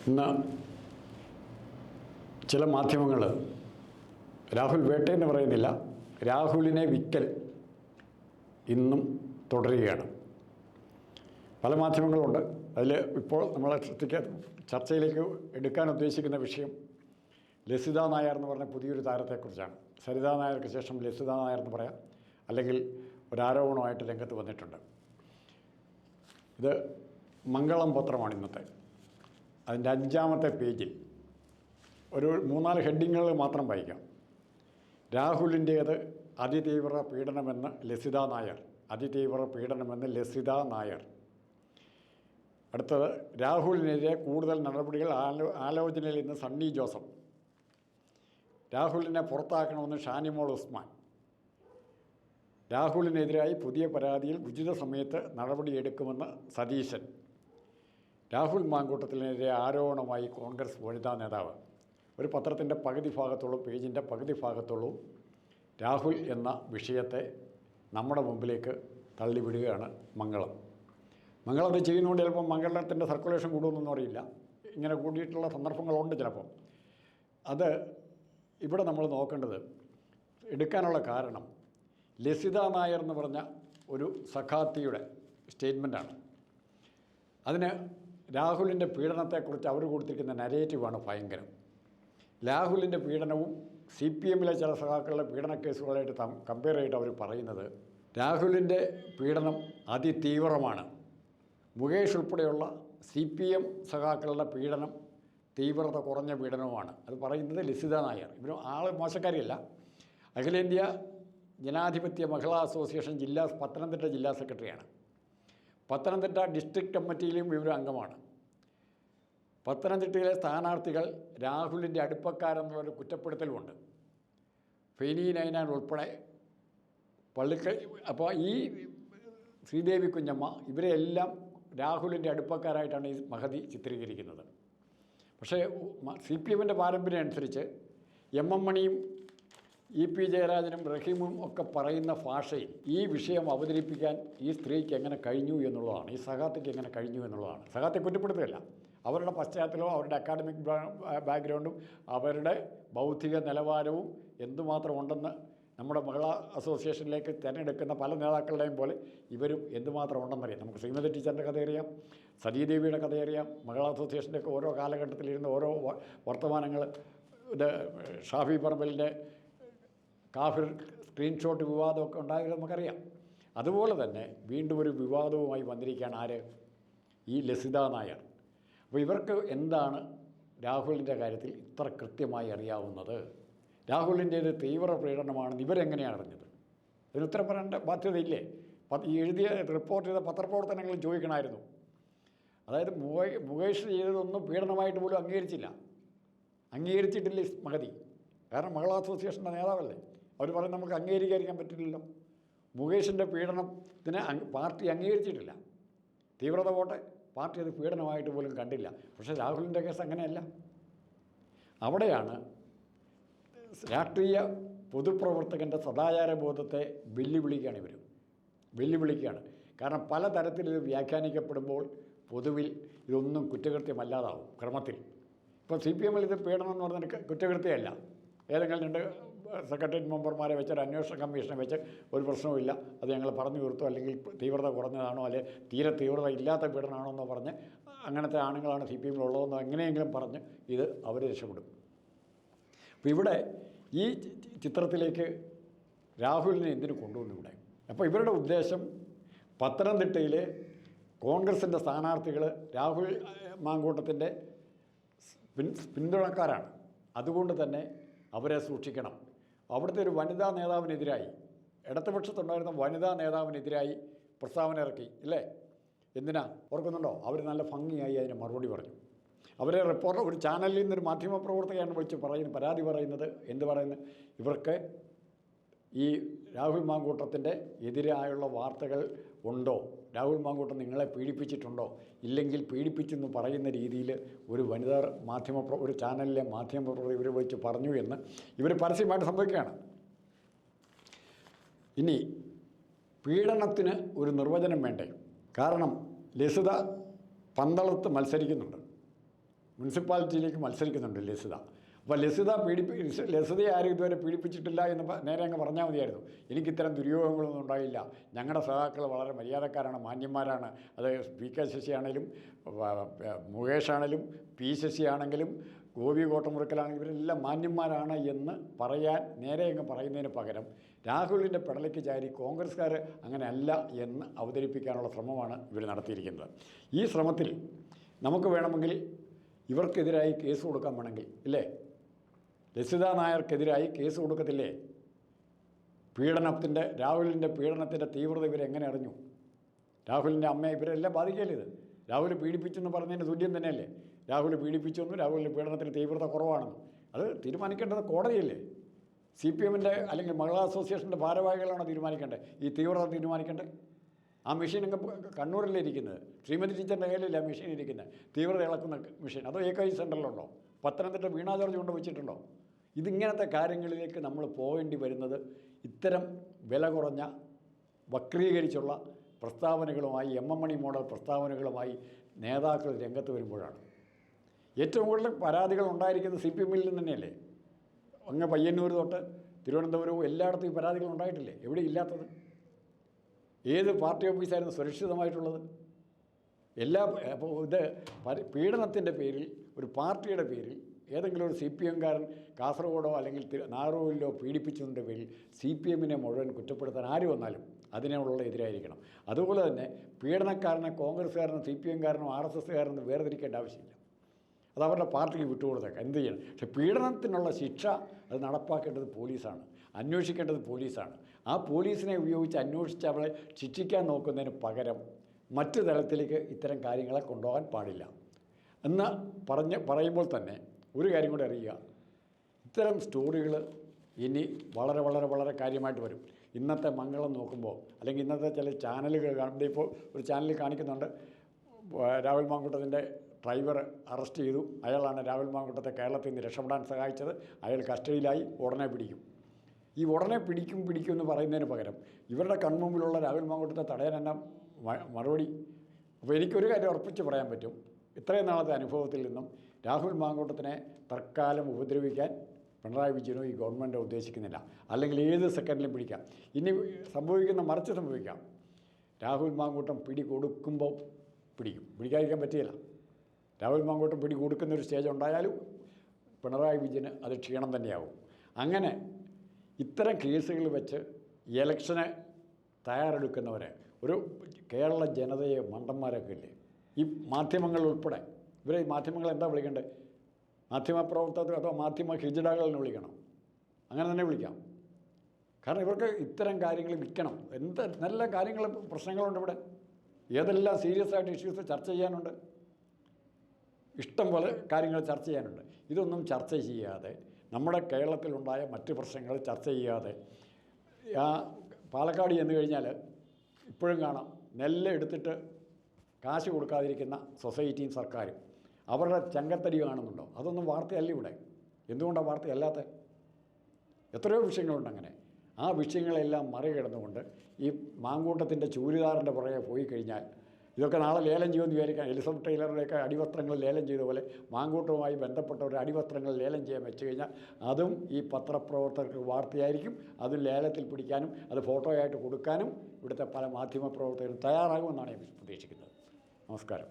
ഇന്ന് ചില മാധ്യമങ്ങൾ രാഹുൽ വേട്ടയെന്ന് പറയുന്നില്ല, രാഹുലിനെ വിക്കൽ ഇന്നും തുടരുകയാണ്. പല മാധ്യമങ്ങളുണ്ട്. അതിൽ ഇപ്പോൾ നമ്മളെ ചർച്ചയിലേക്ക് എടുക്കാൻ ഉദ്ദേശിക്കുന്ന വിഷയം ലസിത നായർ എന്ന് പറഞ്ഞ പുതിയൊരു താരത്തെക്കുറിച്ചാണ്. സരിതാ നായർക്ക് ശേഷം ലസിത നായർ എന്ന് പറയാം, അല്ലെങ്കിൽ ഒരാരോപണമായിട്ട് രംഗത്ത് വന്നിട്ടുണ്ട്. ഇത് മംഗളം പത്രമാണ് ഇന്നത്തെ. അതിൻ്റെ 5-ാമത്തെ പേജിൽ ഒരു 3-4 ഹെഡിങ്ങുകൾ മാത്രം വായിക്കാം. രാഹുലിൻ്റേത് അതിതീവ്ര പീഡനമെന്ന് ലസിത നായർ. അതിതീവ്ര പീഡനമെന്ന് ലസിത നായർ. അടുത്തത്, രാഹുലിനെതിരെ കൂടുതൽ നടപടികൾ ആലോചനയിൽ ഇന്ന് സണ്ണി ജോസഫ്. രാഹുലിനെ പുറത്താക്കണമെന്ന് ഷാനിമോൾ ഉസ്മാൻ. രാഹുലിനെതിരായി പുതിയ പരാതിയിൽ ഉചിത സമയത്ത് നടപടിയെടുക്കുമെന്ന് സതീശൻ. രാഹുൽ മാങ്കൂട്ടത്തിനെതിരെ ആരോപണമായി കോൺഗ്രസ് വനിതാ നേതാവ്. ഒരു പത്രത്തിൻ്റെ പകുതി ഭാഗത്തോളം, പേജിൻ്റെ പകുതി ഭാഗത്തോളം രാഹുൽ എന്ന വിഷയത്തെ നമ്മുടെ മുമ്പിലേക്ക് തള്ളിവിടുകയാണ് മംഗളം. മംഗളം അത് ചെയ്യുന്നതുകൊണ്ട് ചിലപ്പോൾ മംഗളത്തിൻ്റെ സർക്കുലേഷൻ കൂടുമെന്നൊന്നും അറിയില്ല. ഇങ്ങനെ കൂടിയിട്ടുള്ള സന്ദർഭങ്ങളുണ്ട് ചിലപ്പം. അത് ഇവിടെ നമ്മൾ നോക്കേണ്ടത്, എടുക്കാനുള്ള കാരണം ലസിത നായർ എന്ന് പറഞ്ഞ ഒരു സഖാത്തിയുടെ സ്റ്റേറ്റ്മെൻറ്റാണ്. അതിന് രാഹുലിൻ്റെ പീഡനത്തെക്കുറിച്ച് അവർ കൊടുത്തിരിക്കുന്ന നരേറ്റീവാണ് ഭയങ്കരം. രാഹുലിൻ്റെ പീഡനവും CPM-ലെ ചില സഖാക്കളുടെ പീഡന കേസുകളായിട്ട് കമ്പയർ ചെയ്തിട്ട് അവർ പറയുന്നത് രാഹുലിൻ്റെ പീഡനം അതിതീവ്രമാണ്. മുകേഷ് ഉൾപ്പെടെയുള്ള CPM സഖാക്കളുടെ പീഡനം തീവ്രത കുറഞ്ഞ പീഡനവുമാണ്. അത് പറയുന്നത് ലസിത നായർ. ഇവർ ആൾ മോശക്കാരിയല്ല. അഖിലേന്ത്യാ ജനാധിപത്യ മഹിളാ അസോസിയേഷൻ പത്തനംതിട്ട ജില്ലാ സെക്രട്ടറിയാണ്. പത്തനംതിട്ട ഡിസ്ട്രിക്ട് കമ്മിറ്റിയിലും ഇവർ അംഗമാണ്. പത്തനംതിട്ടയിലെ സ്ഥാനാർത്ഥികൾ രാഹുലിൻ്റെ അടുപ്പക്കാരെന്നുള്ളൊരു കുറ്റപ്പെടുത്തലുമുണ്ട്. ഫെനി നൈനാൻ ഉൾപ്പെടെ അപ്പോൾ ഈ ശ്രീദേവി കുഞ്ഞമ്മ ഇവരെല്ലാം രാഹുലിൻ്റെ അടുപ്പക്കാരായിട്ടാണ് ഈ മഹതി ചിത്രീകരിക്കുന്നത്. പക്ഷേ CPM-ൻ്റെ പാരമ്പര്യം അനുസരിച്ച് MM മണിയും EP ജയരാജനും റഹീമും ഒക്കെ പറയുന്ന ഭാഷയിൽ ഈ വിഷയം അവതരിപ്പിക്കാൻ ഈ സ്ത്രീക്ക് എങ്ങനെ കഴിഞ്ഞു എന്നുള്ളതാണ്, ഈ സഖാത്തിക്ക് എങ്ങനെ കഴിഞ്ഞു എന്നുള്ളതാണ്. സഖാത്തെ കുറ്റപ്പെടുത്തുകയല്ല, അവരുടെ പശ്ചാത്തലവും അവരുടെ അക്കാഡമിക് ബാക്ക്ഗ്രൗണ്ടും അവരുടെ ബൗദ്ധിക നിലവാരവും എന്തുമാത്രം ഉണ്ടെന്ന് നമ്മുടെ മഹിളാ അസോസിയേഷനിലേക്ക് തിരഞ്ഞെടുക്കുന്ന പല നേതാക്കളുടെയും പോലെ ഇവരും എന്തുമാത്രം ഉണ്ടെന്നറിയാം. നമുക്ക് ശ്രീമതി ടീച്ചറിൻ്റെ കഥയറിയാം, സതീദേവിയുടെ കഥയറിയാം, മഹിളാ അസോസിയേഷൻ്റെയൊക്കെ ഓരോ കാലഘട്ടത്തിലിരുന്ന ഓരോ വർത്തമാനങ്ങൾ. ഇത് ഷാഫി പറമ്പലിൻ്റെ കാഫിർ സ്ക്രീൻഷോട്ട് വിവാദമൊക്കെ ഉണ്ടായത് നമുക്കറിയാം. അതുപോലെ തന്നെ വീണ്ടും ഒരു വിവാദവുമായി വന്നിരിക്കുകയാണ് ആര്? ഈ ലസിത നായർ. അപ്പോൾ ഇവർക്ക് എന്താണ് രാഹുലിൻ്റെ കാര്യത്തിൽ ഇത്ര കൃത്യമായി അറിയാവുന്നത്? രാഹുലിൻ്റേത് തീവ്ര പീഡനമാണെന്ന് ഇവരെങ്ങനെയാണ് അറിഞ്ഞത്? അതിന് ഉത്തരം പറയേണ്ട ബാധ്യതയില്ലേ? ഈ എഴുതിയ റിപ്പോർട്ട് ചെയ്ത പത്രപ്രവർത്തനങ്ങൾ ചോദിക്കണമായിരുന്നു. അതായത് മുകേഷ് ചെയ്തതൊന്നും പീഡനമായിട്ട് പോലും അംഗീകരിച്ചിട്ടില്ല മഹതി. കാരണം മഹിളാ അസോസിയേഷൻ്റെ നേതാവല്ലേ. അവർ പറയും നമുക്ക് അംഗീകരിക്കാൻ പറ്റില്ലല്ലോ. മുകേഷിൻ്റെ പീഡനത്തിന് പാർട്ടി അംഗീകരിച്ചിട്ടില്ല. തീവ്രത പോട്ടെ, പാർട്ടി അത് പീഡനമായിട്ട് പോലും കണ്ടില്ല. പക്ഷേ രാഹുലിൻ്റെ കേസ് അങ്ങനെയല്ല. അവിടെയാണ് രാഷ്ട്രീയ പൊതുപ്രവർത്തകൻ്റെ സദാചാര ബോധത്തെ വെല്ലുവിളിക്കുകയാണ്. കാരണം പലതരത്തിൽ ഇത് വ്യാഖ്യാനിക്കപ്പെടുമ്പോൾ പൊതുവിൽ ഇതൊന്നും കുറ്റകൃത്യമല്ലാതാവും ക്രമത്തിൽ. ഇപ്പോൾ CPM-ൽ ഇത് പീഡനം എന്ന് പറഞ്ഞാൽ കുറ്റകൃത്യമല്ല. ഏതെങ്കിലും 2 സെക്രട്ടേറിയറ്റ് മെമ്പർമാരെ വെച്ച് ഒരു അന്വേഷണ കമ്മീഷനെ വെച്ച് ഒരു പ്രശ്നവുമില്ല, അത് ഞങ്ങൾ പറഞ്ഞു തീർത്തു, അല്ലെങ്കിൽ തീവ്രത കുറഞ്ഞതാണോ അല്ലെ തീരെ തീവ്രത ഇല്ലാത്ത പീഡനമാണോ എന്നോ പറഞ്ഞ് അങ്ങനത്തെ ആണുങ്ങളാണ് CPM-ൽ ഉള്ളതെന്നോ എങ്ങനെയെങ്കിലും പറഞ്ഞ് ഇത് അവർ രക്ഷപ്പെടും. അപ്പോൾ ഇവിടെ ഈ ചിത്രത്തിലേക്ക് രാഹുലിനെ എന്തിനു കൊണ്ടുവന്നു ഇവിടെ? അപ്പോൾ ഇവരുടെ ഉദ്ദേശം പത്തനംതിട്ടയിലെ കോൺഗ്രസിൻ്റെ സ്ഥാനാർത്ഥികൾ രാഹുൽ മാങ്കൂട്ടത്തിൻ്റെ പിന്തുണക്കാരാണ്. അതുകൊണ്ട് തന്നെ അവരെ സൂക്ഷിക്കണം. അവിടുത്തെ ഒരു വനിതാ നേതാവിനെതിരായി, ഇടതുപക്ഷത്തുണ്ടായിരുന്ന വനിതാ നേതാവിനെതിരായി പ്രസ്താവന ഇറക്കി ഇല്ലേ? എന്തിനാ ഓർക്കുന്നുണ്ടോ? അവർ നല്ല ഭംഗിയായി അതിന് മറുപടി പറഞ്ഞു. അവരെ റിപ്പോർട്ടർ, ഒരു ചാനലിൽ നിന്നൊരു മാധ്യമപ്രവർത്തകയാണ് വിളിച്ച് പരാതി പറയുന്നത്. എന്ത് പറയുന്നത്? ഇവർക്ക് ഈ രാഹുൽ മാങ്കൂട്ടത്തിൻ്റെ എതിരായുള്ള വാർത്തകൾ ഉണ്ടോ? രാഹുൽ മാങ്കൂട്ടം നിങ്ങളെ പീഡിപ്പിച്ചിട്ടുണ്ടോ? ഇല്ലെങ്കിൽ പീഡിപ്പിച്ചെന്ന് പറയുന്ന രീതിയിൽ ഒരു വനിതാ ഒരു ചാനലിലെ മാധ്യമപ്രവർത്തകർ ഇവർ വിളിച്ച് പറഞ്ഞു എന്ന് ഇവർ പരസ്യമായിട്ട് സംഭവിക്കുകയാണ്. ഇനി പീഡനത്തിന് ഒരു നിർവചനം വേണ്ടേ? കാരണം ലസിത പന്തളത്ത് മത്സരിക്കുന്നുണ്ട്. മുനിസിപ്പാലിറ്റിയിലേക്ക് മത്സരിക്കുന്നുണ്ട് ലസിത. അപ്പോൾ ലസിതയെ ആരും ഇതുവരെ പീഡിപ്പിച്ചിട്ടില്ല എന്ന് നേരെ അങ്ങ് പറഞ്ഞാൽ മതിയായിരുന്നു. എനിക്കിത്തരം ദുര്യോഗങ്ങളൊന്നും ഉണ്ടായില്ല, ഞങ്ങളുടെ സഹാക്കൾ വളരെ മര്യാദക്കാരാണ്, മാന്യന്മാരാണ്. അത് പി കെ ശശിയാണേലും മുകേഷാണേലും പി ശശിയാണെങ്കിലും ഗോപി കോട്ടമുറിക്കലാണെങ്കിലും ഇവരെല്ലാം മാന്യന്മാരാണ് എന്ന് പറയാൻ നേരെ അങ്ങ് പറയുന്നതിന് പകരം രാഹുലിൻ്റെ പെടലേക്ക് ചാരി കോൺഗ്രസ്സുകാർ അങ്ങനെ അല്ല എന്ന് അവതരിപ്പിക്കാനുള്ള ശ്രമമാണ് ഇവർ നടത്തിയിരിക്കുന്നത്. ഈ ശ്രമത്തിൽ നമുക്ക് വേണമെങ്കിൽ ഇവർക്കെതിരായി കേസ് കൊടുക്കാൻ വേണമെങ്കിൽ ഇല്ലേ, ലസിത നായർക്കെതിരായി കേസ് കൊടുക്കത്തില്ലേ? രാഹുലിൻ്റെ പീഡനത്തിൻ്റെ തീവ്രത ഇവരെങ്ങനെ അറിഞ്ഞു? രാഹുലിൻ്റെ അമ്മയെ ഇവരെല്ലാം ബാധിക്കല്ലേ ഇത്? രാഹുൽ പീഡിപ്പിച്ചെന്ന് പറഞ്ഞതിന് തുല്യം തന്നെയല്ലേ? രാഹുൽ പീഡിപ്പിച്ചെന്നും രാഹുലിൻ്റെ പീഡനത്തിന് തീവ്രത കുറവാണെന്നും അത് തീരുമാനിക്കേണ്ടത് കോടതിയല്ലേ? CPMൻ്റെ അല്ലെങ്കിൽ മഹിളാ അസോസിയേഷൻ്റെ ഭാരവാഹികളാണ് തീരുമാനിക്കേണ്ടത്, ഈ തീവ്രത തീരുമാനിക്കേണ്ടത്. ആ മെഷീൻ അങ്ങ് കണ്ണൂരല്ലേ ഇരിക്കുന്നത്, ശ്രീമതി ടീച്ചറിൻ്റെ കയ്യിലല്ല ആ മെഷീൻ ഇരിക്കുന്നത്, തീവ്രത ഇളക്കുന്ന മെഷീൻ. അതോ AKI സെൻ്ററിലുണ്ടോ? പത്തനംതിട്ട വീണാ ജോർജ് കൊണ്ട് വെച്ചിട്ടുണ്ടോ? ഇതിങ്ങനത്തെ കാര്യങ്ങളിലേക്ക് നമ്മൾ പോകേണ്ടി വരുന്നത് ഇത്തരം വില കുറഞ്ഞ വക്രീകരിച്ചുള്ള പ്രസ്താവനകളുമായി MM മണി മോഡൽ പ്രസ്താവനകളുമായി നേതാക്കൾ രംഗത്ത് വരുമ്പോഴാണ്. ഏറ്റവും കൂടുതൽ പരാതികൾ ഉണ്ടായിരിക്കുന്നത് CPMൽ നിന്ന് തന്നെയല്ലേ? അങ്ങ് പയ്യന്നൂർ തൊട്ട് തിരുവനന്തപുരവും എല്ലായിടത്തും ഈ പരാതികൾ ഉണ്ടായിട്ടില്ലേ? എവിടെ ഇല്ലാത്തത്? ഏത് പാർട്ടി ഓഫീസായിരുന്നു സുരക്ഷിതമായിട്ടുള്ളത്? അപ്പോൾ ഇത് പീഡനത്തിൻ്റെ പേരിൽ ഒരു പാർട്ടിയുടെ പേരിൽ ഏതെങ്കിലും ഒരു CPMകാരൻ കാസർഗോഡോ അല്ലെങ്കിൽ നാഗർകോവിലോ പീഡിപ്പിച്ചതിൻ്റെ പേരിൽ CPMനെ മുഴുവൻ കുറ്റപ്പെടുത്താൻ ആര് വന്നാലും അതിനുള്ള എതിരായിരിക്കണം. അതുപോലെ തന്നെ പീഡനക്കാരനെ കോൺഗ്രസ്സുകാരനോ CPMകാരനോ RSSകാരനോ വേർതിരിക്കേണ്ട ആവശ്യമില്ല. അത് അവരുടെ പാർട്ടിക്ക് വിട്ടുകൊടുത്തേക്കാം, എന്ത് ചെയ്യണം. പക്ഷെ പീഡനത്തിനുള്ള ശിക്ഷ അത് നടപ്പാക്കേണ്ടത് പോലീസാണ്, അന്വേഷിക്കേണ്ടത് പോലീസാണ്. ആ പോലീസിനെ ഉപയോഗിച്ച് അന്വേഷിച്ച് അവളെ ശിക്ഷിക്കാൻ നോക്കുന്നതിന് പകരം മറ്റു തലത്തിലേക്ക് ഇത്തരം കാര്യങ്ങളെ കൊണ്ടുപോകാൻ പാടില്ല എന്ന് പറയുമ്പോൾ തന്നെ ഒരു കാര്യം കൂടി അറിയുക, ഇത്തരം സ്റ്റോറികൾ ഇനി വളരെ വളരെ വളരെ കാര്യമായിട്ട് വരും. ഇന്നത്തെ മംഗളം നോക്കുമ്പോൾ അല്ലെങ്കിൽ ഇന്നത്തെ ചില ചാനലുകൾ കാണുമ്പോൾ ഇപ്പോൾ ഒരു ചാനലിൽ കാണിക്കുന്നുണ്ട്, രാഹുൽ മാങ്കൂട്ടത്തിൻ്റെ ഡ്രൈവർ അറസ്റ്റ് ചെയ്തു, അയാളാണ് രാഹുൽ മാങ്കൂട്ടത്തെ കേരളത്തിൽ നിന്ന് രക്ഷപ്പെടാൻ സഹായിച്ചത്, അയാൾ കസ്റ്റഡിയിലായി, ഉടനെ പിടിക്കും. ഈ ഉടനെ പിടിക്കും എന്ന് പറയുന്നതിന് പകരം ഇവരുടെ കൺമുമ്പിലുള്ള രാഹുൽ മാങ്കൂട്ടത്തെ തടയാൻ എന്നാ മറുപടി? അപ്പോൾ എനിക്കൊരു കാര്യം ഉറപ്പിച്ച് പറയാൻ പറ്റും, ഇത്രയും നാളത്തെ അനുഭവത്തിൽ നിന്നും രാഹുൽ മാങ്കൂട്ടത്തിനെ തൽക്കാലം ഉപദ്രവിക്കാൻ പിണറായി വിജയനോ ഈ ഗവൺമെൻറ്റോ ഉദ്ദേശിക്കുന്നില്ല. അല്ലെങ്കിൽ ഏത് സെക്കൻഡിലും പിടിക്കാം. ഇനി മറിച്ച് സംഭവിക്കാം, രാഹുൽ മാങ്കൂട്ടം പിടി കൊടുക്കുമ്പോൾ പിടിക്കാതിരിക്കാൻ പറ്റിയില്ല. രാഹുൽ മാങ്കൂട്ടം പിടി കൊടുക്കുന്നൊരു സ്റ്റേജ് ഉണ്ടായാലും പിണറായി വിജയന് അത് ക്ഷീണം തന്നെയാവും. അങ്ങനെ ഇത്തരം കേസുകൾ വെച്ച് ഇലക്ഷന് തയ്യാറെടുക്കുന്നവരെ ഒരു കേരള ജനതയെ മണ്ടന്മാരൊക്കെ ഇല്ലേ, ഈ മാധ്യമങ്ങൾ ഉൾപ്പെടെ ഇവരെ ഈ മാധ്യമങ്ങൾ എന്താ വിളിക്കേണ്ടത്? മാധ്യമപ്രവർത്തകർ അതോ മാധ്യമ ഹിജഡകളെന്ന് വിളിക്കണം, അങ്ങനെ തന്നെ വിളിക്കാം. കാരണം ഇവർക്ക് ഇത്തരം കാര്യങ്ങൾ വിൽക്കണം. നല്ല കാര്യങ്ങൾ പ്രശ്നങ്ങളുണ്ട് ഇവിടെ, ഏതെല്ലാം സീരിയസ് ആയിട്ട് ഇഷ്യൂസ് ചർച്ച ചെയ്യാനുണ്ട്, ഇഷ്ടം പോലെ കാര്യങ്ങൾ ചർച്ച ചെയ്യാനുണ്ട്. ഇതൊന്നും ചർച്ച ചെയ്യാതെ നമ്മുടെ കേരളത്തിലുണ്ടായ മറ്റ് പ്രശ്നങ്ങൾ ചർച്ച ചെയ്യാതെ പാലക്കാട് ചെന്ന് കഴിഞ്ഞാൽ ഇപ്പോഴും കാണാം, നെല്ല് എടുത്തിട്ട് കാശ് കൊടുക്കാതിരിക്കുന്ന സൊസൈറ്റിയും സർക്കാരും അവരുടെ ചങ്കത്തടി കാണുന്നുണ്ടോ? അതൊന്നും വാർത്തയല്ല ഇവിടെ. എന്തുകൊണ്ടാണ് വാർത്തയല്ലാത്ത? എത്രയോ വിഷയങ്ങളുണ്ട് അങ്ങനെ. ആ വിഷയങ്ങളെല്ലാം മറികടന്നുകൊണ്ട് ഈ മാങ്കൂട്ടത്തിൻ്റെ ചൂരിദാറിൻ്റെ പുറകെ പോയി കഴിഞ്ഞാൽ ഇതൊക്കെ നാളെ ലേലം ചെയ്യുമെന്ന് വിചാരിക്കാൻ, എലിസബത്ത് ടൈലറുടെയൊക്കെ അടിവസ്ത്രങ്ങൾ ലേലം ചെയ്ത പോലെ മാങ്കൂട്ടവുമായി ബന്ധപ്പെട്ടവരുടെ അടിവസ്ത്രങ്ങൾ ലേലം ചെയ്യാൻ വെച്ച് കഴിഞ്ഞാൽ അതും ഈ പത്രപ്രവർത്തകർക്ക് വാർത്തയായിരിക്കും. അത് ലേലത്തിൽ പിടിക്കാനും അത് ഫോട്ടോയായിട്ട് കൊടുക്കാനും ഇവിടുത്തെ പല മാധ്യമപ്രവർത്തകരും തയ്യാറാകുമെന്നാണ് ഞാൻ പ്രതീക്ഷിക്കുന്നത്. നമസ്കാരം.